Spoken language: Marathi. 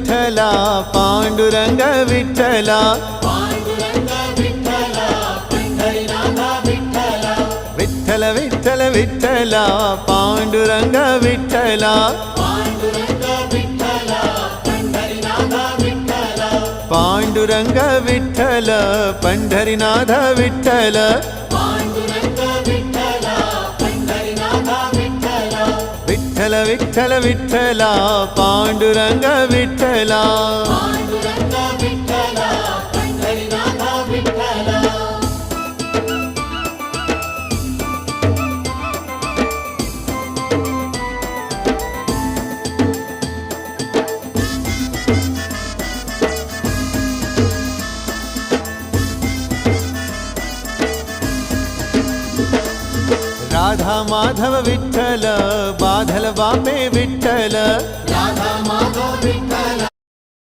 विठ्ठला पांडुरंग विठ्ठला विठ्ठल विठ्ठल विठ्ठला पांडुरंग विठ्ठला पांडुरंग विठ्ठल पंढरीनाथ विठ्ठल विठ्ठल विठ्ठल विठ्ठला पांडुरंग विठ्ठला राधा माधव विठ्ठल बाधल बापे विठ्ठल